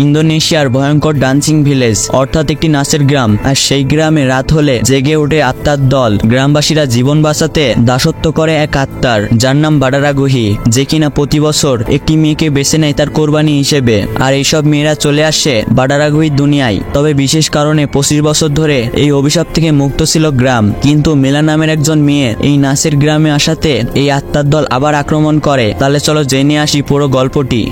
ইন্দোনেশিয়ার ভয়ঙ্কর dancing village অর্থাৎ একটি নাচের গ্রাম। আর সেই গ্রামে রাত হলে জেগে ওঠে আত্মার দল। গ্রামবাসীরা জীবন বাঁচাতে দাসত্ব করে এক আত্মার, যার নাম বাডারাগুহি, যে কিনা প্রতি বছর একটি মেয়েকে বেছে নেয় তার কোরবানি হিসেবে। আর এইসব মেয়েরা চলে আসে বাডারাগুহির দুনিয়ায়। তবে বিশেষ কারণে 25 বছর ধরে এই অভিশাপ থেকে মুক্ত ছিল গ্রাম। কিন্তু মেলা নামের একজন মেয়ে এই নাচের গ্রামে আসাতে এই আত্মার দল আবার আক্রমণ করে। তাহলে চলো জেনে আসি পুরো গল্পটি।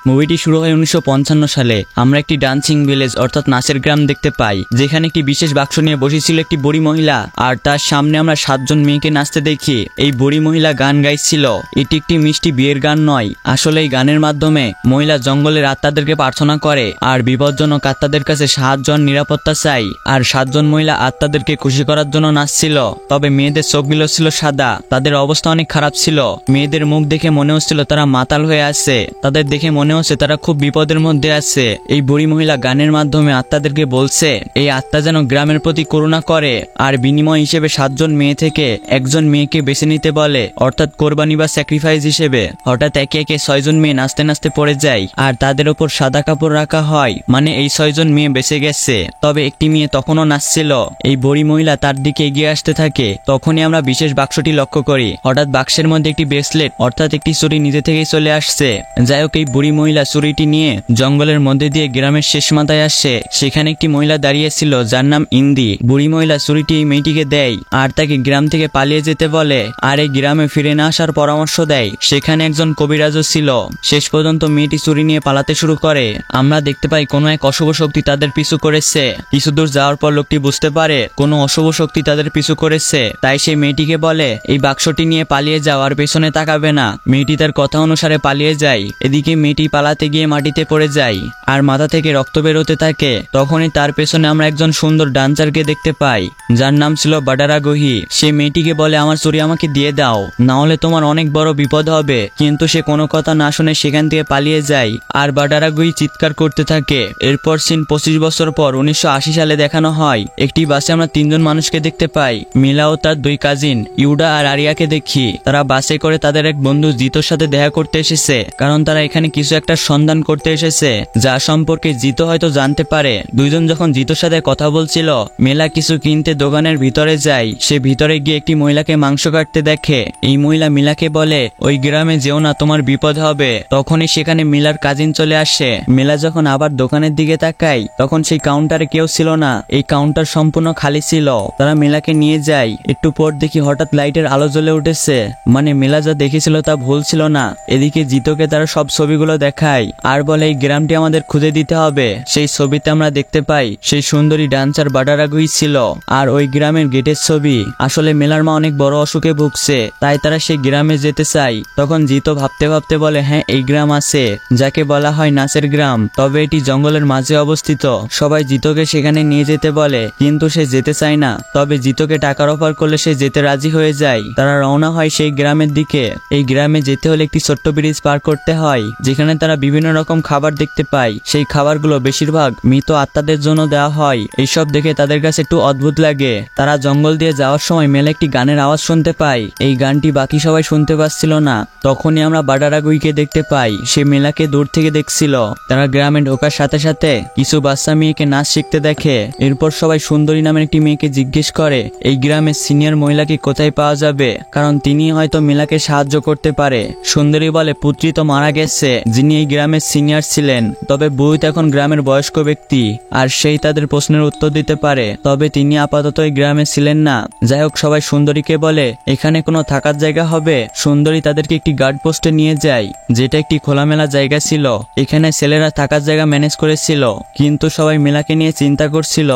মুভিটি শুরু হয় 1955 সালে। আমরা একটি ডান্সিং ভিলেজ অর্থাৎ নাচের গ্রাম দেখতে পাই, যেখানে একটি বিশেষ বাক্স নিয়ে বসেছিল একটি বুড়ি মহিলা। আর তার সামনে আমরা 7 জন মেয়েকে নাচতে দেখি। এই বুড়ি মহিলা গান গাইছিল। এটি একটি মিষ্টি বিয়ের গান নয়, আসলে এই গানের মাধ্যমে মহিলা জঙ্গলের আত্মাদেরকে প্রার্থনা করে আর বিপজ্জনক আত্মাদের কাছে সাহায্য আর নিরাপত্তা চাই। আর 7 জন মহিলা আত্মাদেরকে খুশি করার জন্য নাচছিল। তবে মেয়েদের চোখগুলো ছিল সাদা, তাদের অবস্থা অনেক খারাপ ছিল। মেয়েদের মুখ দেখে মনে হচ্ছিল তারা মাতাল হয়ে আছে, তাদের দেখে মনে হচ্ছে তারা খুব বিপদের মধ্যে আছে। এই বুড়ি মহিলা গানের মাধ্যমে আত্মাদেরকে বলছে এই আত্মা যেন গ্রামের প্রতি করুণা করে আর বিনিময় হিসেবে 7 জন মেয়ে থেকে একজন মেয়েকে বেছে নিতে বলে, অর্থাৎ কোরবানি বা স্যাক্রিফাইস হিসেবে। হঠাৎ একে একে 6 জন মেয়ে নাচতে নাচতে পড়ে যায় আর তাদের ওপর সাদা কাপড় রাখা হয়, মানে এই 6 জন মেয়ে বেঁচে গেছে। তবে একটি মেয়ে তখনও নাচছিল। এই বুড়ি মহিলা তার দিকে এগিয়ে আসতে থাকে। তখনই আমরা বিশেষ বাক্সটি লক্ষ্য করি। হঠাৎ বাক্সের মধ্যে একটি ব্রেসলেট অর্থাৎ একটি চুড়ি নিজে থেকেই চলে আসছে। যাই হোক, এই বুড়ি মহিলা চুরিটি নিয়ে জঙ্গলের মধ্যে দিয়ে গ্রামের শেষ মাথায় আসে। সেখানে একটি মহিলা দাঁড়িয়েছিল যার নাম ইন্দি। বুড়ি মহিলা চুরিটি এই মেয়েটিকে দেয় আর তাকে গ্রাম থেকে পালিয়ে যেতে বলে আর এই গ্রামে ফিরে না আসার পরামর্শ দেয়। সেখানে একজন কবিরাজও ছিল। শেষ পর্যন্ত মেয়েটি চুরি নিয়ে পালাতে শুরু করে। আমরা দেখতে পাই কোনো এক অশুভ শক্তি তাদের পিছু করেছে। কিছু দূর যাওয়ার পর লোকটি বুঝতে পারে কোনো অশুভ শক্তি তাদের পিছু করেছে। তাই সে মেয়েটিকে বলে এই বাক্সটি নিয়ে পালিয়ে যাও আর পেছনে তাকাবে না। মেয়েটি তার কথা অনুসারে পালিয়ে যায়। এদিকে মেয়েটি পালাতে গিয়ে মাটিতে পড়ে যায় আর মাথা থেকে রক্ত বেরোতে থাকে। তখনই তার পেছনে আমরা একজন সুন্দর ডান্সারকে দেখতে পাই যার নাম ছিল বাডারাগুহি। সে মেয়েটিকে বলে আমার চুরি আমাকে দিয়ে দাও, না হলে তোমার অনেক বড় বিপদ হবে। কিন্তু সে কোনো কথা না শুনে সেখান থেকে পালিয়ে যায় আর বাডারাগুহি চিৎকার করতে থাকে। এরপর সিন 25 বছর পর 1980 সালে দেখানো হয়। একটি বাসে আমরা 3 জন মানুষকে দেখতে পাই। মিলা ও তার 2 কাজিন ইউডা আর আরিয়াকে দেখি। তারা বাসে করে তাদের এক বন্ধু জিতোর সাথে দেখা করতে এসেছে, কারণ তারা এখানে কিছু একটা সন্ধান করতে এসেছে যা সম্পর্কে জিতো হয়তো জানতে পারে। দুইজন যখন জিতোর সাথে কথা বলছিল, মেলা কিছু কিনতে দোকানের ভিতরে যায়। সে ভিতরে গিয়ে একটি মহিলাকে মাংস কাটতে দেখে। এই মহিলা মিলাকে বলে ওই গ্রামে যেও না, তোমার বিপদ হবে। তখনই সেখানে মিলার কাজিন চলে আসে। মেলা যখন আবার দোকানের দিকে তাকায় তখন সেই কাউন্টারে কেউ ছিল না। এই কাউন্টার সম্পূর্ণ খালি ছিল। তারা মেলাকে নিয়ে যায়। একটু পর দেখি হঠাৎ লাইটের আলো জ্বলে উঠেছে, মানে মেলা যা দেখেছিল তা ভুল ছিল না। এদিকে জিতোকে তারা সব ছবিগুলো দেখায় আর বলে এই গ্রামটি আমাদের খুঁজে দিতে হবে। সেই ছবিতে আমরা দেখতে পাই সেই সুন্দরী ডান্সার বাডারাগুহি ছিল আর ওই গ্রামের গেটের ছবি। আসলে মেলার মা অনেক বড় অসুখে ভুগছে, তাই তারা সেই গ্রামে যেতে চায়। তখন জিতো ভাবতে ভাবতে বলে হ্যাঁ, এই গ্রাম আছে যাকে বলা হয় নাচের গ্রাম, তবে এটি জঙ্গলের মাঝে অবস্থিত। সবাই জিতোকে সেখানে নিয়ে যেতে বলে, কিন্তু সে যেতে চায় না। তবে জিতোকে টাকার অফার করলে সে যেতে রাজি হয়ে যায়। তারা রওনা হয় সেই গ্রামের দিকে। এই গ্রামে যেতে হলে একটি ছোট্ট ব্রিজ পার করতে হয়, যেখানে তারা বিভিন্ন রকম খাবার দেখতে পায়। সেই খাবারগুলো বেশিরভাগ মৃত আত্মাদের জন্য দেওয়া হয়। এইসব দেখে তাদের কাছে একটু অদ্ভুত লাগে। তারা জঙ্গল দিয়ে যাওয়ার সময় মেলা একটি গানের আওয়াজ শুনতে পায়। এই গানটি বাকি সবাই শুনতে পাচ্ছিল না। তখনই আমরা বাডারাগুহিকে দেখতে পাই। সে মেলাকে দূর থেকে দেখছিল। তারা গ্রামে ঢোকার সাথে সাথে কিছু বাচ্চা মেয়েকে নাচ শিখতে দেখে। এরপর সবাই সুন্দরী নামের একটি মেয়েকে জিজ্ঞেস করে এই গ্রামের সিনিয়র মহিলাকে কোথায় পাওয়া যাবে, কারণ তিনি হয়তো মেলাকে সাহায্য করতে পারে। সুন্দরী বলে পুত্রী তো মারা গেছে, যিনি এই গ্রামের সিনিয়র ছিলেন। তবে বুইত এখন গ্রামের বয়স্ক ব্যক্তি আর সেই তাদের প্রশ্নের উত্তর দিতে পারে। তবে তিনি আপাতত এই গ্রামে ছিলেন না। যাই হোক, সবাই সুন্দরীকে বলে এখানে কোনো থাকার জায়গা হবে। সুন্দরী তাদেরকে একটি গার্ড পোস্টে নিয়ে যায়, যেটা একটি খোলামেলা জায়গা ছিল। এখানে ছেলেরা থাকার জায়গা ম্যানেজ করেছিল, কিন্তু সবাই মেলাকে নিয়ে চিন্তা করছিল,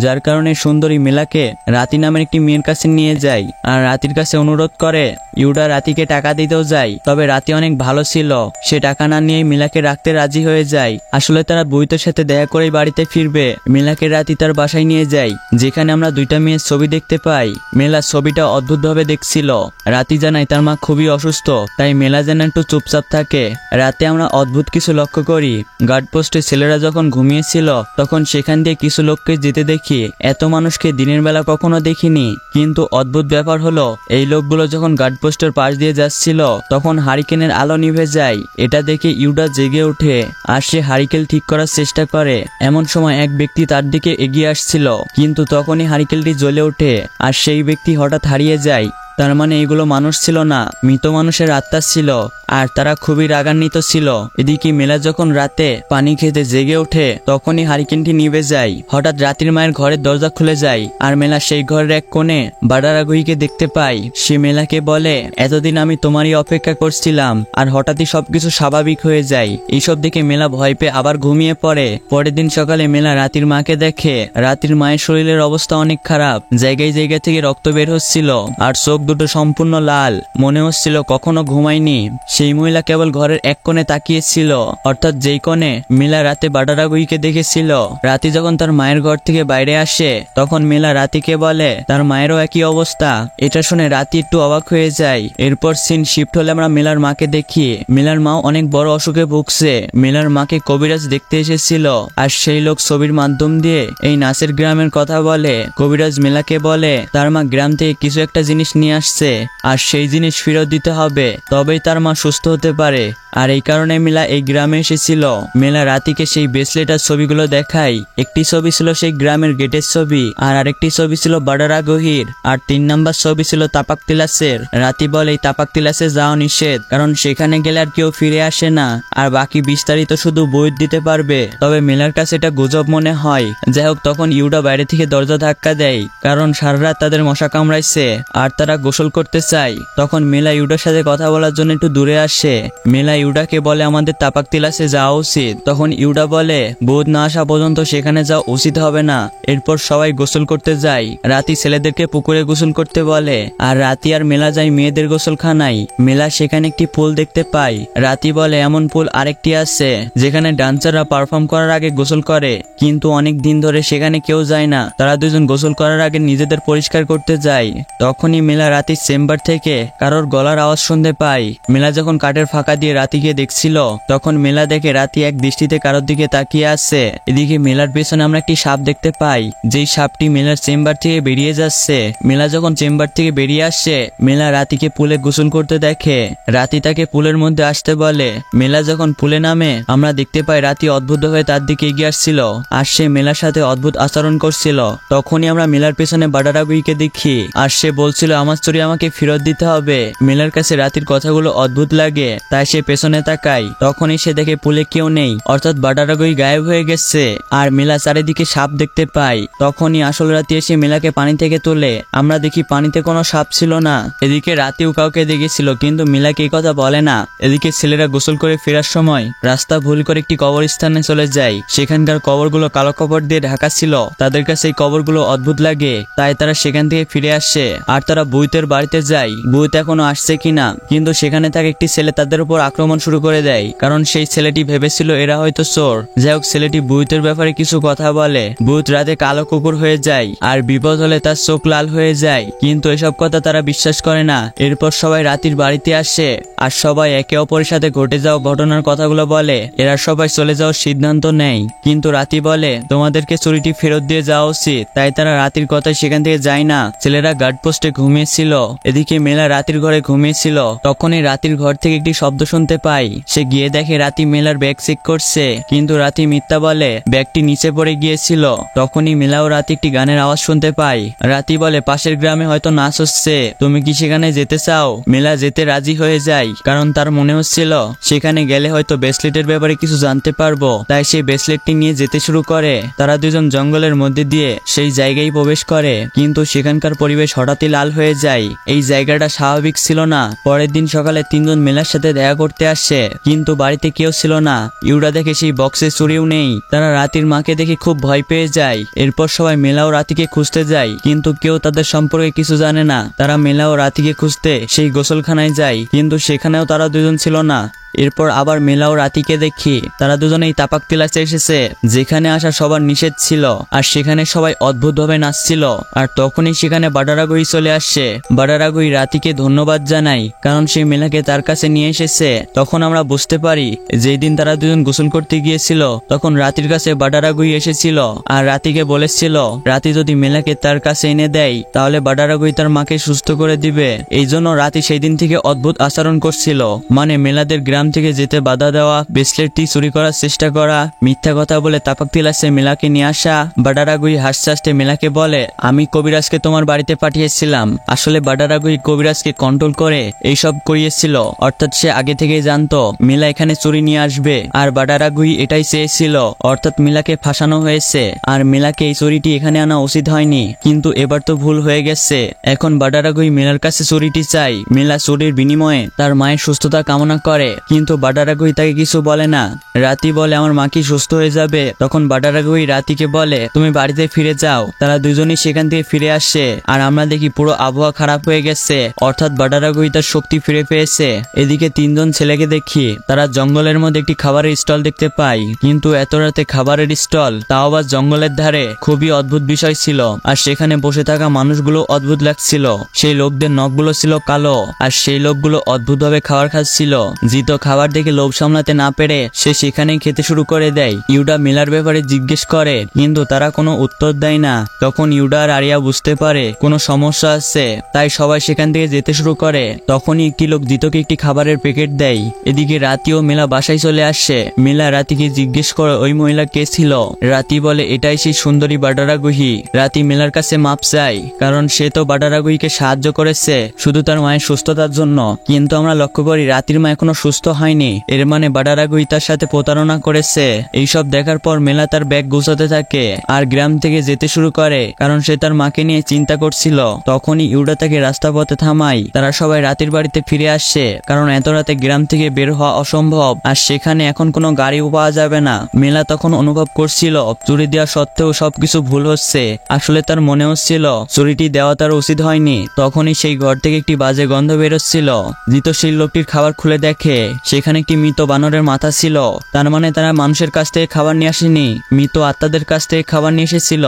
যার কারণে সুন্দরী মেলাকে রাতি নামের একটি মেয়ের কাছে নিয়ে যায় আর রাতির কাছে অনুরোধ করে। ইউডা রাতিকে টাকা দিতেও যায়, তবে রাতি অনেক ভালো ছিল। সে টাকা না নিয়ে মিলাকে রাখতে রাজি হয়ে যায়। আসলে তারা বুইতের সাথে দেখা করেই বাড়িতে ফিরবে। মেলাকে রাতি তার বাসায় নিয়ে যায়, যেখানে আমরা 2টা মেয়ের ছবি দেখতে পাই। মেলা ছবিটা অদ্ভুতভাবে দেখছিল। রাতি জানায় তার মা খুবই অসুস্থ, তাই মেলা যেন একটু চুপচাপ থাকে। রাতে আমরা অদ্ভুত কিছু লক্ষ্য করি। গার্ড পোস্টে ছেলেরা যখন ঘুমিয়েছিল তখন সেখান দিয়ে কিছু লোককে যেতে দেখি। এত মানুষকে দিনের বেলা কখনো দেখিনি। কিন্তু অদ্ভুত ব্যাপার হলো এই লোকগুলো যখন গার্ড পোস্টের পাশ দিয়ে যাচ্ছিল তখন হারিকেনের আলো নিভে যায়। এটা দেখে ইউডা জেগে ওঠে আর সে হারিকেল ঠিক করার চেষ্টা করে। এমন সময় এক ব্যক্তি তার দিকে এগিয়ে আসছিল, কিন্তু তখনই হারিকেলটি জ্বলে ওঠে আর সেই ব্যক্তি হঠাৎ হারিয়ে যায়। তার মানে এগুলো মানুষ ছিল না, মৃত মানুষের আত্মা ছিল, আর তারা খুবই রাগান্বিত ছিল। এদিকে মেলা যখন রাতে পানি খেতে জেগে ওঠে তখনই হারিকেনটি নিভে যায়। হঠাৎ রাতির মায়ের ঘরের দরজা খুলে যায় আর মেলা সেই ঘরের এক কোণে বাডারাগুহিকে দেখতে পায়। সে মেলাকে বলে, এতদিন আমি তোমারই অপেক্ষা করছিলাম। আর হঠাৎই সবকিছু স্বাভাবিক হয়ে যায়। এইসব দেখে মেলা ভয় পেয়ে আবার ঘুমিয়ে পড়ে। পরের দিন সকালে মেলা রাতির মাকে দেখে। রাতির মায়ের শরীরের অবস্থা অনেক খারাপ, জায়গায় জায়গা থেকে রক্ত বের হচ্ছিল আর চোখ দুটো সম্পূর্ণ লাল, মনে হচ্ছিল কখনো ঘুমায়নি। সেই মহিলা কেবল ঘরের এক কোণে তাকিয়েছিল, অর্থাৎ যেই কোণে মেলা রাতে বাডারাগুহিকে দেখেছিল। রাতি যখন তার মায়ের ঘর থেকে বাইরে আসে তখন মেলা রাতিকে বলে তার মায়েরও একই অবস্থা। এটা শুনে রাতি একটু অবাক হয়ে যায়। এরপর সিন শিফট হলে আমরা মেলার মাকে দেখি। মেলার মা অনেক বড় অসুখে ভুগছে। মেলার মাকে কবিরাজ দেখতে এসেছিল আর সেই লোক ছবির মাধ্যম দিয়ে এই নাসের গ্রামের কথা বলে। কবিরাজ মেলাকে বলে তার মা গ্রাম থেকে কিছু একটা জিনিস নিয়ে আসছে আর সেই জিনিস ফেরত দিতে হবে, তবেই তার মা সুস্থ হতে পারে। আর এই কারণে মেলা এই গ্রামে এসেছিল। মেলা রাতিকে সেই ব্রেসলেট আর ছবিগুলো দেখায়। একটি ছবি ছিল সেই গ্রামের গেটের ছবি, আর আরেকটি ছবি ছিল বাডারাগুহির, আর 3 নাম্বার ছবি ছিল তাপাকতিলাসের। রাতি বলে এই তাপাকতিলাসে যাওয়া নিষেধ, কারণ সেখানে গেলে আর কেউ ফিরে আসে না, আর বাকি বিস্তারিত শুধু বই দিতে পারবে। তবে মেলার কাছে এটা গুজব মনে হয়। যাই হোক, তখন ইউডা বাইরে থেকে দরজা ধাক্কা দেয়, কারণ সারা রাত তাদের মশা কামড়াইছে আর তারা গোসল করতে চায়। তখন মেলা ইউডার সাথে কথা বলার জন্য একটু দূরে আসে। মেলা ইউডাকে বলে আমাদের তাপাকতিলাসে যাওয়া উচিত। তখন ইউডা বলে বোধ না আসা পর্যন্ত সেখানে যাওয়া উচিত হবে না। এরপর সবাই গোসল করতে যায়। রাতি ছেলেদেরকে পুকুরে গোসল করতে বলে, আর রাতি আর মেলা যায় মেয়েদের গোসলখানায়। মেলা সেখানে একটি পুল দেখতে পায়। রাতি বলে এমন পুল আরেকটি আছে যেখানে ডান্সাররা পারফর্ম করার আগে গোসল করে, কিন্তু অনেক দিন ধরে সেখানে কেউ যায় না। তারা দুজন গোসল করার আগে নিজেদের পরিষ্কার করতে যায়। তখনই মেলা রাতির চেম্বার থেকে কারোর গলার আওয়াজ শুনতে পায়। মেলা যখন কাঠের ফাঁকা দিয়ে রাতিকে দেখছিল তখন মেলা দেখে রাতি এক দৃষ্টিতে কারোর দিকে তাকিয়ে আছে। এদিকে মেলার পেছনে আমরা একটি সাপ দেখতে পাই, যেই সাপটি মেলার চেম্বার থেকে বেরিয়ে যাচ্ছে। মেলা যখন চেম্বার থেকে বেরিয়ে আসছে মেলা রাতিকে পুলে গোসল করতে দেখে। রাতি তাকে পুলের মধ্যে আসতে বলে। মেলা যখন পুলে নামে আমরা দেখতে পাই রাতি অদ্ভুত হয়ে তার দিকে এগিয়ে আসছিল আর সে মেলার সাথে অদ্ভুত আচরণ করছিল। তখনই আমরা মেলার পেছনে বাডারাগুহিকে দেখি আর সে বলছিল আমার চুরি আমাকে ফেরত দিতে হবে। মেলার কাছে রাতির কথাগুলো অদ্ভুত লাগে, তাই সে পেছনে তাকায়। তখনই সে দেখে পুলে কেউ নেই, অর্থাৎ বাডারাগুহি গায়েব হয়ে গেছে। আর মেলা চারিদিকে সাপ দেখতে পায়। তখনই আসল রাতি এসে মেলাকে পানি থেকে তোলে। আমরা দেখি পানিতে কোনো সাপ ছিল না। এদিকে রাতিও কাউকে দেখেছিল, কিন্তু মেলাকে এই কথা বলে না। এদিকে ছেলেরা গোসল করে ফেরার সময় রাস্তা ভুল করে একটি কবরস্থানে চলে যায়। সেখানকার কবরগুলো কালো কাপড় দিয়ে ঢাকা ছিল। তাদের কাছে এই কবরগুলো অদ্ভুত লাগে, তাই তারা সেখান থেকে ফিরে আসে। আর তারা বুইতের বাড়িতে যায় বুইত এখনো আসছে কিনা, কিন্তু সেখানে থাকে একটি ছেলে তাদের উপর আক্রমণ শুরু করে দেয়, কারণ সেই ছেলেটি ভেবেছিল এরা হয়তো চোর। যাই হোক, ছেলেটি বুইতের ব্যাপারে কিছু কথা বলে। বুইত রাতে কালো কুকুর হয়ে যায় আর বিপদ হলে তার চোখ লাল হয়ে যায়, কিন্তু এসব কথা তারা বিশ্বাস করে না। এরপর সবাই রাতির বাড়িতে আসে আর সবাই একে অপরের সাথে ঘটে যাওয়া ঘটনার কথাগুলো বলে। এরা সবাই চলে যাওয়ার সিদ্ধান্ত নেয়, কিন্তু রাতি বলে তোমাদেরকে চুরিটি ফেরত দিয়ে যাওয়া উচিত। তাই তারা রাতির কথায় সেখান থেকে যায় না। ছেলেরা গার্ড পোস্টে ঘুমিয়েছিল। এদিকে মেলা রাতির ঘরে ঘুমিয়েছিল। তখনই রাতির ঘর থেকে একটি শব্দ শুনতে পাই। সে গিয়ে দেখে রাতি মেলার ব্যাগ চেক করছে, কিন্তু রাতি মিথ্যা বলে ব্যাগটি নিচে পড়ে গিয়েছিল। তখনই মেলাও রাতে একটি গানের আওয়াজ শুনতে পাই। রাতি বলে পাশের গ্রামে হয়তো নাচ হচ্ছে, তুমি কি সেখানে যেতে চাও? মেলা যেতে রাজি হয়ে যায়, কারণ তার মনে হচ্ছিল সেখানে গেলে হয়তো ব্রেসলেটের ব্যাপারে কিছু জানতে পারবো। তাই সেই ব্রেসলেটটি নিয়ে যেতে শুরু করে। তারা দুজন জঙ্গলের মধ্যে দিয়ে সেই জায়গায় প্রবেশ করে, কিন্তু সেখানকার পরিবেশ হঠাৎই লাল হয়ে যায়। এই জায়গাটা স্বাভাবিক ছিল না। পরের দিন সকালে 3 জন মেলার সাথে দেখা করতে আসে, কিন্তু বাড়িতে কেউ ছিল না। ইউডা দেখে সেই বক্সে চুরিও নেই। তারা রাতির মাকে দেখে খুব ভয় পেয়ে যায়। এরপর সবাই মেলা ও রাতিকে খুঁজতে যায়, কিন্তু কেউ তাদের সম্পর্কে কিছু জানে না। তারা মেলা ও রাতিকে খুঁজতে সেই গোসলখানায় যায়, কিন্তু সেখানেও তারা দুজন ছিল না। এরপর আবার মেলা ও রাতিকে দেখি তারা দুজনেই তাপাকতিলাসে এসেছে, যেখানে আসা সবার নিষেধ ছিল, আর সেখানে সবাই অদ্ভুতভাবে নাচছিল। আর তখনই সেখানে বাডারাগুহি চলে আসছে। বাডারাগুহি রাতিকে ধন্যবাদ জানাই, কারণ সে মেলাকে তার কাছে নিয়ে এসেছে। তখন আমরা বুঝতে পারি যেই দিন তারা দুজন গোসল করতে গিয়েছিল তখন রাতির কাছে বাডারাগুহি এসেছিল আর রাতিকে বলেছিল রাতি যদি মেলাকে তার কাছে এনে দেয় তাহলে বাডারাগুহি তার মাকে সুস্থ করে দিবে। এই জন্য রাতি সেই দিন থেকে অদ্ভুত আচরণ করছিল, মানে মেলাদের গ্রাম গ্রাম থেকে যেতে বাধা দেওয়া, ব্রেসলেটটি চুরি করার চেষ্টা করা, মিথ্যা কথা বলে তাপাক তিলাসে মিলাকে নিয়ে আসা। বাডারাগুই হাসতে হাসতে মিলাকে বলে, আমি কবিরাজকে তোমার বাড়িতে পাঠিয়েছিলাম। আসলে বাডারাগুই কবিরাজকে কন্ট্রোল করে এইসব করিয়েছিল, অর্থাৎ সে আগে থেকেই জানতো মিলা এখানে চুরি নিয়ে আসবে, আর বাডারাগুই এটাই চেয়েছিল, অর্থাৎ মিলাকে ফাঁসানো হয়েছে। আর মিলাকে এই চুরিটি এখানে আনা উচিত হয়নি, কিন্তু এবার তো ভুল হয়ে গেছে। এখন বাডারাগুই মিলার কাছে চুরিটি চাই। মিলা চুরির বিনিময়ে তার মায়ের সুস্থতা কামনা করে, কিন্তু বাডারাগুই তাকে কিছু বলে না। রাতি বলে, আমার মা কি সুস্থ হয়ে যাবে? তখন বাডারাগুই রাতিকে বলে, তুমি বাড়িতে ফিরে যাও। তারা দুজনই সেখান থেকে ফিরে আসে, আর আমরা দেখি পুরো আবহাওয়া খারাপ হয়ে গেছে, অর্থাৎ বাডারাগুই তার শক্তি ফিরে পেয়েছে। এদিকে তিনজন ছেলেকে দেখি তারা জঙ্গলের মধ্যে একটি খাবারের স্টল দেখতে পাই, কিন্তু এত রাতে খাবারের স্টল, তাও আবার জঙ্গলের ধারে, খুবই অদ্ভুত বিষয় ছিল। আর সেখানে বসে থাকা মানুষগুলো অদ্ভুত লাগছিল। সেই লোকদের নখগুলো ছিল কালো, আর সেই লোকগুলো অদ্ভুতভাবে খাবার খাচ্ছিল। জিতো খাবার দেখে লোভ সামলাতে না পেরে সে সেখানেই খেতে শুরু করে দেয়। ইউডা মিলার ব্যাপারে জিজ্ঞেস করে, কিন্তু তারা কোনো উত্তর দেয় না। তখন ইউডা আর আরিয়া বুঝতে পারে কোনো সমস্যা আছে, তাই সবাই সেখান থেকে যেতে শুরু করে। তখনই একটি লোক জিতোকে একটি খাবারের প্যাকেট দেয়। এদিকে রাতি ও মিলা বাসায় চলে আসে। মিলা রাতিকে জিজ্ঞেস করে ওই মহিলা কে ছিল। রাতি বলে, এটাই সেই সুন্দরী বাডারাগুহি। রাতি মিলার কাছে মাপ চায়, কারণ সে তো বাডারাগুহিকে সাহায্য করেছে শুধু তার মায়ের সুস্থতার জন্য, কিন্তু আমরা লক্ষ্য করি রাতির মা এখনো সুস্থ হয়নি। এর মানে বাডারাগুহি তার সাথে প্রতারণা করেছে। এইসব দেখার পর মেলা তার ব্যাগ গুছাতে থাকে আর গ্রাম থেকে যেতে শুরু করে, কারণ সে তার মাকে নিয়ে চিন্তা করছিল। তখনই ইউডা তাকে রাস্তা পথে থামায়। তারা সবাই রাতের বাড়িতে ফিরে আসে, কারণ এত রাতে গ্রাম থেকে বের হওয়া অসম্ভব, আর সেখানে এখন কোনো গাড়িও পাওয়া যাবে না। মেলা তখন অনুভব করছিল চুরি দেওয়া সত্ত্বেও সবকিছু ভুল হচ্ছে। আসলে তার মনে হচ্ছিল চুরিটি দেওয়া তার উচিত হয়নি। তখনই সেই ঘর থেকে একটি বাজে গন্ধ বেরোচ্ছিল। জিতো সেই লোকটির খাবার খুলে দেখে সেখানে একটি মৃত বানরের মাথা ছিল। তার মানে তারা মানুষের কাছ থেকে খাবার নিয়ে আসেনি, মৃত আত্মাদের কাছ থেকে খাবার নিয়ে এসেছিল।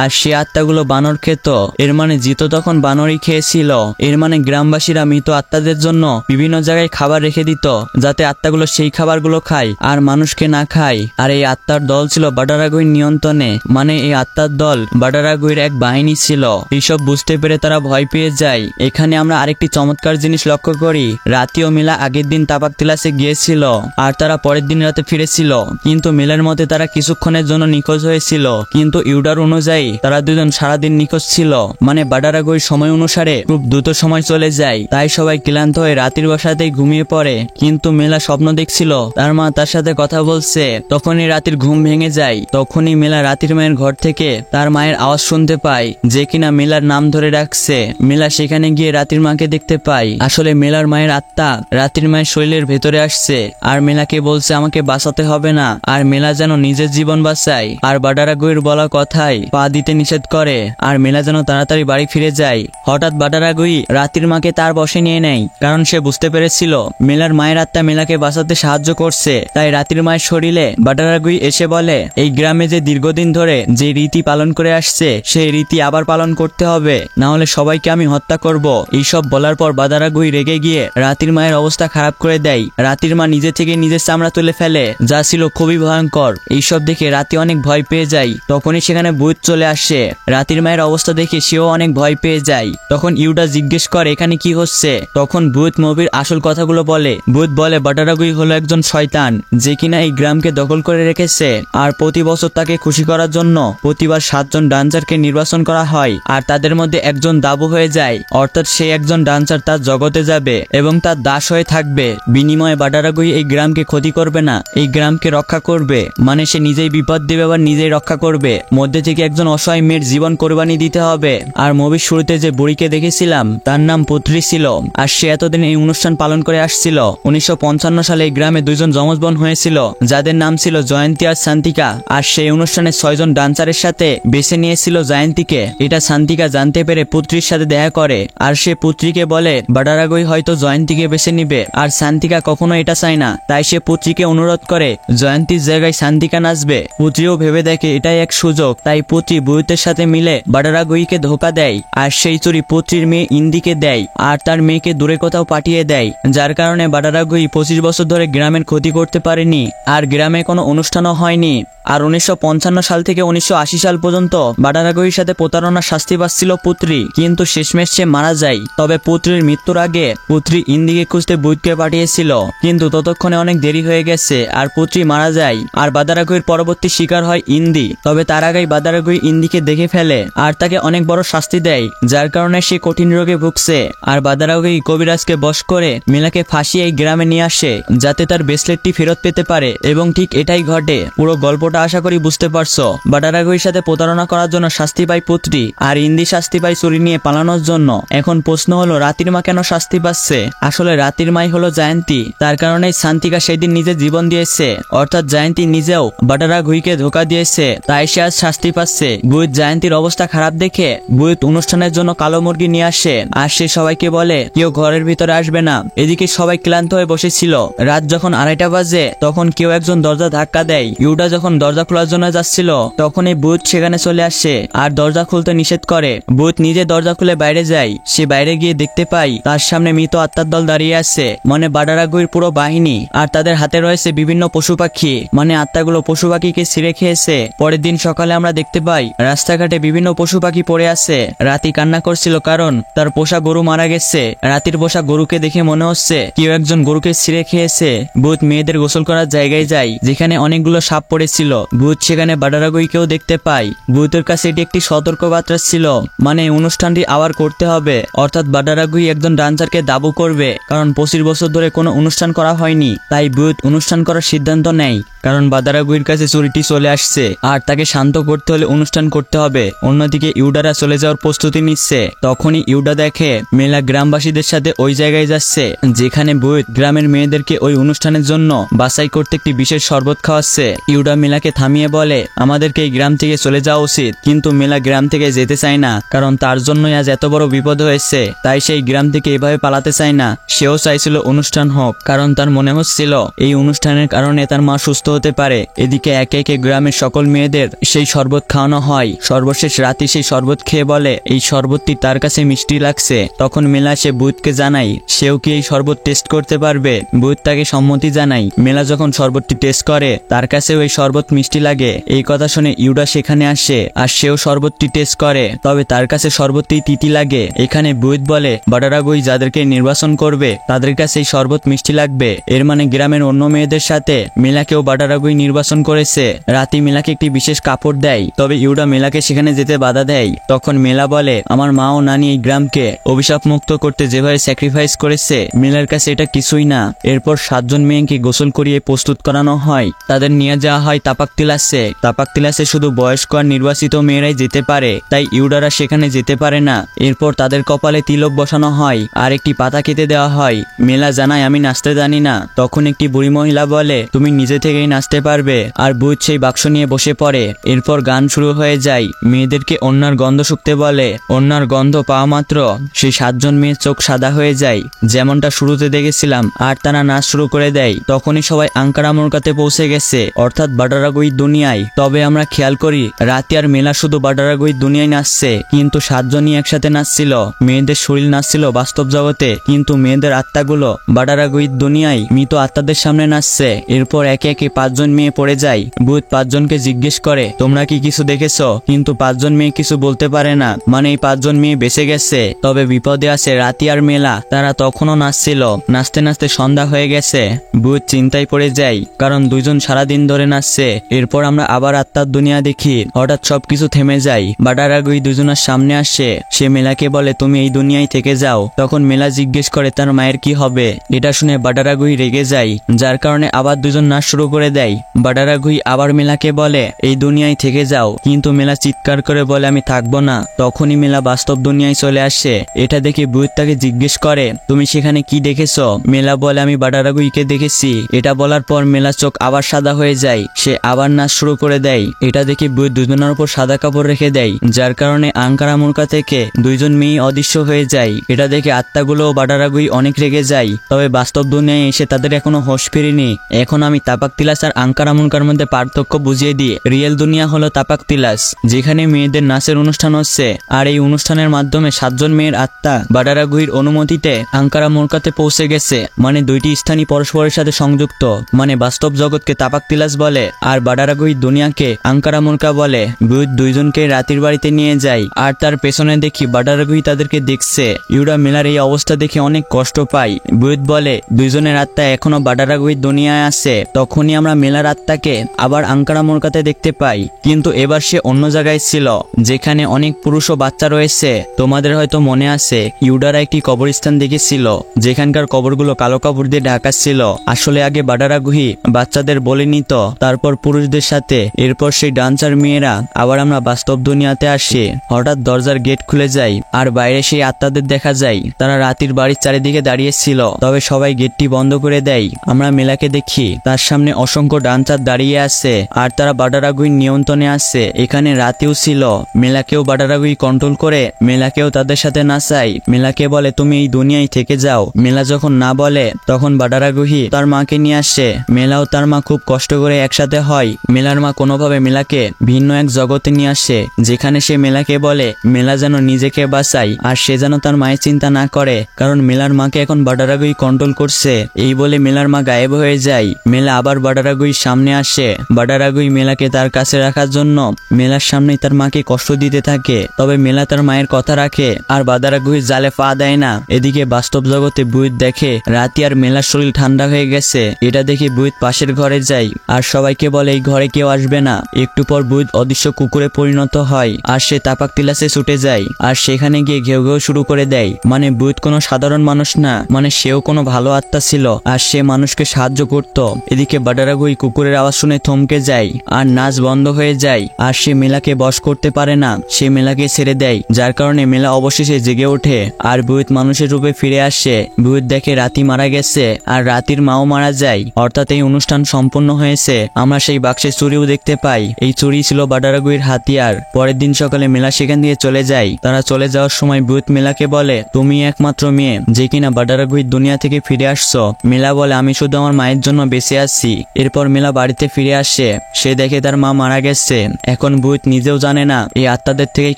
আর সে আত্মাগুলো বানর খেত। এর মানে জিতো তখন বানরই খেয়েছিল। এর মানে গ্রামবাসীরা মৃত আত্মাদের জন্য বিভিন্ন জায়গায় খাবার রেখে দিত, যাতে আত্মাগুলো সেই খাবারগুলো খায় আর মানুষকে না খায়। আর এই আত্মার দল ছিল বাডারাগুইর নিয়ন্ত্রণে, মানে এই আত্মার দল বাডারাগুইর এক বাহিনী ছিল। এইসব বুঝতে পেরে তারা ভয় পেয়ে যায়। এখানে আমরা আরেকটি চমৎকার জিনিস লক্ষ্য করি। রাতি ও মিলা আগের দিন তাপাক তিলাসে গিয়েছিল, আর তারা পরের দিন রাতে ফিরেছিল, কিন্তু মিলার মতে তারা কিছুক্ষণের জন্য নিখোঁজ হয়েছিল। কিন্তু ইউডার অনুযায়ী তারা দুজন সারাদিন নিখোঁজ ছিল, মানে বাডারাগুইর সময় অনুসারে খুব দ্রুত সময় চলে যায়। তাই সবাই ক্লান্ত হয়ে রাতের বাসাতেই ঘুমিয়ে পড়ে। কিন্তু মেলা স্বপ্ন দেখছিল তার মা তার সাথে কথা বলছে। তখনই রাতের ঘুম ভেঙে যায়। তখনই মেলা রাতের মায়ের ঘর থেকে তার মায়ের আওয়াজ শুনতে পায়, যে কিনা মেলার নাম ধরে ডাকছে। মেলা সেখানে গিয়ে রাতের মাকে দেখতে পায়। আসলে মেলার মায়ের আত্মা রাতের মায়ের শরীরের ভেতরে আসছে, আর মেলাকে বলছে আমাকে বাঁচাতে হবে না। আর মেলা যেন নিজের জীবন বাঁচায়, আর বাডারাগুইর বলা কথায় পা দিতে নিষেধ করে। আর মেলা যেন তাড়াতাড়ি বাড়ি ফিরে যায়। হঠাৎ বাডারাগুই রাতের মাকে তার বশে নিয়ে নেয়, কারণ সে বুঝতে পেরেছিল মেলার মায়ের আত্মা মেলাকে বাঁচাতে সাহায্য করছে। তাই রাতের মায়ের শরীরে বাডারাগুই এসে বলে, এই গ্রামে যে দীর্ঘদিন ধরে যে রীতি পালন করে আসছে সেই রীতি আবার পালন করতে হবে, না হলে সবাইকে আমি হত্যা করব। এইসব বলার পর বাডারাগুই রেগে গিয়ে রাতের মায়ের অবস্থা খারাপ করে দেয়। রাতের মা নিজে থেকে নিজের চামড়া তুলে ফেলে, যা ছিল খুবই ভয়ঙ্কর। এইসব দেখে রাতে অনেক ভয় পেয়ে যায়। তখনই সেখানে ভূত চলে আসে। রাতের মায়ের অবস্থা দেখে সেও অনেক ভয় পেয়ে যায়। তখন ইউডা জিজ্ঞেস করে এখানে কি হচ্ছে। তখন ভূত মুভির আসল কথাগুলো বলে। ভূত বলে বাডারাগুই হলো একজন শয়তান, যে কিনা এই গ্রামকে দখল করে রেখেছে। আর প্রতি বছর তাকে খুশি করার জন্য প্রতিবার 7 জন ডান্সারকে নির্বাচন করা হয়, আর তাদের মধ্যে একজন দাবু হয়ে যায়, অর্থাৎ সেই একজন ডান্সার তার জগতে যাবে এবং তার দাস হয়ে থাকবে। বিনিময়ে বাডারাগুই এই গ্রামকে ক্ষতি করবে না, এই গ্রামকে রক্ষা করবে। মানে সে নিজেই বিপদ দেবে আবার নিজেই রক্ষা করবে। মধ্যে থেকে একজন অসহায় মেয়ের জীবন কোরবানি দিতে হবে। আর মুভির শুরুতে যে বুড়িকে দেখেছিলাম তার নাম পুত্রী ছিল, আর সে এতদিন এই অনুষ্ঠান পালন করে আসছিল। 1955 সালে এই গ্রামে 2 জন যমজ বোন হয়েছিল, যাদের নাম ছিল জয়ন্তী আর শান্তিকা। আর সেই অনুষ্ঠানে 6 জন ডান্সারের সাথে বেছে নিয়েছিল জয়ন্তীকে। এটা শান্তিকা জানতে পেরে পুত্রীর সাথে দেখা করে, আর সে পুত্রীকে বলে বাডারাগুই হয়তো জয়ন্তীকে বেছে নিবে। আর শান্তিকা কখনো এটা চায় না, তাই সে পুত্রীকে অনুরোধ করে জয়ন্তীর জায়গায় শান্তিকা নাচবে। পুত্রীও ভেবে দেখে এটাই এক সুযোগ, তাই পুত্রী বুয়ুতের সাথে মিলে বাডারাগুইকে ধোকা দেয়। আর সেই চুরি পুত্রীর মেয়ে ইন্দিকে দেয়, আর তার মেয়েকে দূরে কোথাও পাঠিয়ে দেয়, যার কারণে বাডারাগুই 25 বছর ধরে গ্রামের ক্ষতি করতে পারেনি, আর গ্রামে কোনো অনুষ্ঠানও হয়নি। আর 1955 সাল থেকে 1980 সাল পর্যন্ত বাডারাগুহির সাথে প্রতারণার শাস্তি পাচ্ছিল পুত্রী, কিন্তু শেষমেশ সে মারা যায়। তবে পুত্রীর মৃত্যুর আগে পুত্রী ইন্দিকে খুঁজতে বুইতকে পাঠিয়েছিল, কিন্তু ততক্ষণে অনেক দেরি হয়ে গেছে আর পুত্রী মারা যায়। আর বাডারাগুহির পরবর্তী শিকার হয় ইন্দি। তবে তার আগেই বাডারাগুহি ইন্দিকে দেখে ফেলে আর তাকে অনেক বড় শাস্তি দেয়, যার কারণে সে কঠিন রোগে ভুগছে। আর বাডারাগুহি কবিরাজকে বশ করে মিলাকে ফাঁসিয়ে এই গ্রামে নিয়ে আসে যাতে তার ব্রেসলেটটি ফেরত পেতে পারে, এবং ঠিক এটাই ঘটে। পুরো গল্পটা আশা করি বুঝতে পারছো। বাডারাগুহির সাথে প্রতারণা করার জন্য শাস্তি পায় পুত্রী, আর ইন্দি শাস্তি পায় চুরি নিয়ে পালানোর জন্য। এখন প্রশ্ন হলো রাতির মা কেন শাস্তি পাচ্ছে? আসলে রাতির মাই হলো জায়ন্তী, তার কারণেই শান্তিকা সেদিন নিজে জীবন দিয়েছে, অর্থাৎ জায়ন্তী নিজেও বাডারাগুহিকে ধোকা দিয়েছে, তাই সে আজ শাস্তি পাচ্ছে। বুইত জায়ন্তীর অবস্থা খারাপ দেখে বুইত অনুষ্ঠানের জন্য কালো মুরগি নিয়ে আসে আর সে সবাইকে বলে কেউ ঘরের ভিতরে আসবে না। এদিকে সবাই ক্লান্ত হয়ে বসেছিল। রাত যখন 2:30 বাজে তখন কেউ একজন দরজা ধাক্কা দেয়। ইউডা যখন দরজা খোলার জন্য যাচ্ছিল তখনই বুইত সেখানে চলে আসে আর দরজা খুলতে নিষেধ করে। বুইত নিজে দরজা খুলে বাইরে যায়। সে বাইরে গিয়ে দেখতে পায় তার সামনে মৃত আত্মার দল দাঁড়িয়ে আছে, মানে বাডারাগুহির পুরো বাহিনী, আর তাদের হাতে রয়েছে বিভিন্ন পশু পাখি, মানে আত্মাগুলো পশু পাখিকে ছিঁড়ে খেয়েছে। পরের দিন সকালে আমরা দেখতে পাই রাস্তাঘাটে বিভিন্ন পশু পাখি পড়ে আছে। রাতি কান্না করছিল কারণ তার পোষা গরু মারা গেছে। রাতির পোষা গরুকে দেখে মনে হচ্ছে কেউ একজন গরুকে ছিঁড়ে খেয়েছে। বুইত মেয়েদের গোসল করার জায়গায় যায় যেখানে অনেকগুলো সাপ পড়েছিল। বুইত সেখানে বাডারাগুহিকেও দেখতে পায়। বুইতের কাছে এটি একটি সতর্ক বার্তা ছিল, মানে এই অনুষ্ঠানটি আবার করতে হবে, অর্থাৎ বাডারাগুহি একজন ডান্সারকে দাবু করবে, কারণ 25 বছর ধরে কোনো অনুষ্ঠান করা হয়নি। তাই বুইত অনুষ্ঠান করার সিদ্ধান্ত নেয়, কারণ বাডারাগুহির কাছে চুরিটি চলে আসছে আর তাকে শান্ত করতে হলে অনুষ্ঠান করতে হবে। অন্যদিকে ইউডারা চলে যাওয়ার প্রস্তুতি নিচ্ছে। তখনই ইউডা দেখে মেলা গ্রামবাসীদের সাথে ওই জায়গায় যাচ্ছে যেখানে বুইত গ্রামের মেয়েদেরকে ওই অনুষ্ঠানের জন্য বাছাই করতে একটি বিশেষ শরবত খাওয়াচ্ছে। ইউডা মেলাকে থামিয়ে বলে আমাদেরকে এই গ্রাম থেকে চলে যাওয়া উচিত, কিন্তু মেলা গ্রাম থেকে যেতে চায় না, কারণ তার জন্যই আজ এত বড় বিপদ হয়েছে। তাই সেই গ্রাম থেকে এভাবে পালাতে চায় না। সেও চাইছিল অনুষ্ঠান হোক, কারণ তার মনে হচ্ছিল এই অনুষ্ঠানের কারণে তার মা সুস্থ হতে পারে। এদিকে একে একে গ্রামের সকল মেয়েদের সেই শরবত খাওয়ানো হয়। সর্বশেষ রাতে সেই শরবত খেয়ে বলে এই শরবতটি তার কাছে মিষ্টি লাগছে। তখন মেলা সে বুইতকে জানাই সেও কি এই শরবত টেস্ট করতে পারবে। বুইত তাকে সম্মতি জানাই। মেলা যখন শরবতটি টেস্ট করে তার কাছেও এই শরবত মিষ্টি লাগে। এই কথা শুনে ইউডা সেখানে আসে আর সেও শরবতটি টেস্ট করে, তবে তার কাছে শরবতটি তিতি লাগে। এখানে বুইত বলে বাডারাগুহি যাদেরকে নির্বাচন করবে তাদের কাছে এই শরবত মিষ্টি লাগবে। এর মানে গ্রামের অন্য মেয়েদের সাথে মেলাকেও বাডারাগুহি নির্বাচন করেছে। রাতে মেলাকে একটি বিশেষ কাপড় দেয়, তবে ইউডা মেলাকে সেখানে যেতে বাধা দেয়। তখন মেলা বলে আমার মা ও নানি এই গ্রামকে অভিশাপ মুক্ত করতে যেভাবে স্যাক্রিফাইস করেছে মেলার কাছে এটা কিছুই না। এরপর 7 জন মেয়েকে গোসল করিয়ে প্রস্তুত করানো হয়। তাদের নিয়ে যাওয়া হয় তাপাকতিলাসে। তাপাকতিলাসে শুধু বয়স্ক আর নির্বাচিত মেয়েরাই যেতে পারে, তাই ইউডারা সেখানে যেতে পারে না। এরপর তাদের কপালে তিলক বসানো হয় আর একটি পাতা কেটে দেওয়া হয়। মেলা জানায় আমি নাচতে জানি না। তখন একটি বুড়ি মহিলা বলে তুমি নিজে থেকেই নাচতে পারবে, আর বুইত সেই বাক্স নিয়ে বসে পড়ে। এরপর গান শুরু হয়ে যায়। মেয়েদেরকে অন্যার গন্ধ শুকতে বলে। অন্যার গন্ধ পাওয়া মাত্র সেই 7 জন মেয়ের চোখ সাদা হয়ে যায়, যেমনটা শুরুতে দেখেছিলাম, আর তারা নাচ শুরু করে দেয়। তখনই সবাই আঙ্কারা মোরকাতে পৌঁছে গেছে, অর্থাৎ বাডারাগুহির দুনিয়ায়। তবে আমরা খেয়াল করি রাতে আর মেলা শুধু বাডারাগুহির দুনিয়ায় নাচছে, কিন্তু 7 জনই একসাথে নাচছিল। মেয়েদের শরীর নাচছিল বাস্তব জগতে, কিন্তু মেয়েদের আত্মাগুলো বাডারাগুহির দুনিয়ায় মৃত আত্মাদের সামনে নাচছে। এরপর একে একে 5 জন মেয়ে পড়ে যায়। বুইত 5 জনকে জিজ্ঞেস করে তোমরা কি কিছু দেখেছো, কিন্তু 5 জন মেয়ে কিছু বলতে পারে না, মানে এই 5 জন মেয়ে বেঁচে গেছে। তবে বিপদে আছে রাতি আর মেলা, তারা তখনও নাচছিল। নাচতে নাচতে সন্ধ্যা হয়ে গেছে। বুইত চিন্তায় পড়ে যায়, কারণ 2 জন সারাদিন ধরে নাচছে। এরপর আমরা আবার আত্মার দুনিয়া দেখি। হঠাৎ সবকিছু থেমে যায়। বাডারাগুহি 2 জনের সামনে আসে। সে মেলাকে বলে তুমি এই দুনিয়ায় থেকে যাও। তখন মেলা জিজ্ঞেস করে তার মায়ের কি হবে। এটা শুনে বাডারাগুহি রেগে যায়, যার কারণে আবার 2 জন নাচ শুরু করে দেয়। বাডারাগুহি আবার মেলাকে বলে এই দুনিয়ায় থেকে যাও, কিন্তু মেলা চিৎকার করে বলে আমি থাকবো না। তখনই মেলা বাস্তব দুনিয়ায় চলে আসে। এটা দেখে বুইত তাকে জিজ্ঞেস করে তুমি সেখানে কি দেখেছো। মেলা বলে আমি বাডারাগুহিকে দেখেছি। এটা বলার পর মেলা চোখ আবার সাদা হয়ে যায়। সে আবার নাচ শুরু করে দেয়। এটা দেখে বুইত 2 জনের উপর সাদা কাপড় রেখে দেয়, যার কারণে আঙ্কারা মুরকা থেকে 2 জন মেয়ে অদৃশ্য হয়ে যায়। এটা দেখে আত্মাগুলো বাডারাগুহি অনেক রেগে যায়। তবে বাস্তব দুনিয়ায় এসে তাদের এখনো হোশ ফেরেনি। এখন আমি তাপাকতিলাস আর আঙ্কারা মুরকার মধ্যে পার্থক্য বুঝিয়ে দিই। রিয়েল দুনিয়া হলো তাপাকতিলাস, যেখানে মেয়েদের নাচের অনুষ্ঠান হচ্ছে, আর এই অনুষ্ঠানের মাধ্যমে 7 জন মেয়ের আত্মা বাডারাগুহির অনুমতিতে আঙ্কারা মুরকাতে পৌঁছে গেছে। মানে 2টি স্থানই পরস্পরের সাথে সংযুক্ত, মানে বাস্তব জগৎকে তাপাকতিলাস বলে আর বাডারাগুই দুনিয়াকে আঙ্কারা মুরকা বলে। বুইত দুইজনকে রাতের বাড়িতে নিয়ে যায় আর তার পেছনে দেখি বাডারাগুই তাদেরকে দেখছে। ইউরা মেলার এই অবস্থা দেখে অনেক কষ্ট পায়। বুইত বলে দুইজনের আত্মা এখনো বাডারাগুই দুনিয়ায় আছে। তখনই আমরা মেলার আত্মাকে আবার আঙ্কারা মুরকাতে দেখতে পাই, কিন্তু এবার সে অন্য জায়গায় ছিল যেখানে অনেক পুরুষ ও বাচ্চা রয়েছে। তোমাদের হয়তো মনে আছে ইউডারা একটি কবরস্থান দেখেছিল যেখানকার কবরগুলো কালো কাপড় দিয়ে ঢাকা ছিল। আসলে আগে বাডারাগুহি বাচ্চাদের বলে নিত, তারপর পুরুষদের সাথে। এরপর সেই ডান্সার মেয়েরা আবার আমরা বাস্তব দুনিয়াতে আসি। হঠাৎ দরজার গেট খুলে যায় আর বাইরে সেই আত্মাদের দেখা যায়। তারা রাতের বাড়ির চারিদিকে দাঁড়িয়েছিল, তবে সবাই গেটটি বন্ধ করে দেয়। আমরা মেলাকে দেখি, তার সামনে অসংখ্য ডান্সার দাঁড়িয়ে আছে আর তারা বাডারাগুইর নিয়ন্ত্রণে আছে। এখানে রাতেও ছিল। মেলাকেও বাডারাগুই কন্ট্রোল করে মেলাকেও তাদের সাথে নাচায়। মেলাকে বলে তুমি এই দুনিয়ায় থেকে যাও। মেলা যখন না বলে তখন বাডারাগুহি তার মাকে নিয়ে আসে। মেলাও তার মা খুব কষ্ট করে একসাথে হয়। মেলার মা কোনোভাবে মেলাকে ভিন্ন এক জগতে নিয়ে আসে যেখানে সে মেলাকে বলে মেলা যেন নিজেকে বাঁচায় আর সে যেন তার মায়ের চিন্তা না করে, কারণ মেলার মাকে এখন বাডারাগুই কন্ট্রোল করছে। এই বলে মেলার মা গায়েব হয়ে যায়। মেলা আবার বাডারাগুই সামনে আসে। বাডারাগুই মেলাকে তার কাছে রাখার জন্য মেলার সামনে তার মাকে কষ্ট দিতে থাকে, তবে মেলা তার মায়ের কথা রাখে আর বাডারাগুই জালে পা দেয় না। এদিকে বাস্তব জগতে বুইত দেখে রাতি আর মেলার শরীর ঠান্ডা হয়ে গেছে। এটা দেখে বুইত পাশের ঘরে যায় আর সবাইকে বলে এই ঘরে কেউ আসবে না। একটু পর বুইত অদৃশ্য কুকুরে পরিণত হয় আর সে তাপাক টিলাসে ছুটে যায় আর সেখানে গিয়ে ঘেউ ঘেউ শুরু করে দেয়। মানে বুইত কোনো সাধারণ মানুষ না, মানে সেও কোনো ভালো আত্মা ছিল আর সে মানুষকে সাহায্য করত। এদিকে বাডারাগুই কুকুরের আওয়াজ শুনে থমকে যায় আর নাচ বন্ধ হয়ে যায় আর সে মেলাকে বশ করতে পারে না। সে মেলাকে ছেড়ে দেয়, যার কারণে মেলা অবশেষে জেগে ওঠে আর বুইত মানুষের রূপে ফিরে আসে। বুইত দেখে রাতি মারা গেছে আর রাতির মাও মারা যায়, অর্থাৎ এই অনুষ্ঠান সম্পূর্ণ হয়েছে। আমরা সেই বাক্সে চুরিও দেখতে পাই। এই চুরি ছিল বাডারাগুইর হাতিয়ার। পরের দিন সকালে মেলা সেখান দিয়ে চলে যায়। তারা চলে যাওয়ার সময় বুইত মেলাকে বলে তুমি একমাত্র মেয়ে যে কিনা বাডারাগুইর দুনিয়া থেকে ফিরে আসছো। মেলা বলে আমি শুধু আমার মায়ের জন্য বেঁচে আছি। এরপর মেলা বাড়িতে ফিরে আসে। সে দেখে তার মা মারা গেছে। এখন বুইত নিজেও জানে না এই আত্মাদের থেকে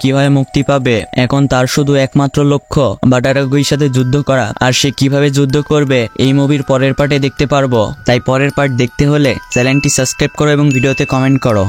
কিভাবে মুক্তি পাবে। এখন তার শুধু একমাত্র লক্ষ্য বাডারাগুইর সাথে যুদ্ধ করা। আর সে কিভাবে যুদ্ধ করবে এই মুভির পরের পার্টে দেখতে পারবো। তাই পরের পার্ট দেখতে হলে চ্যানেলটি সাবস্ক্রাইব করো এবং ভিডিওতে কমেন্ট করো।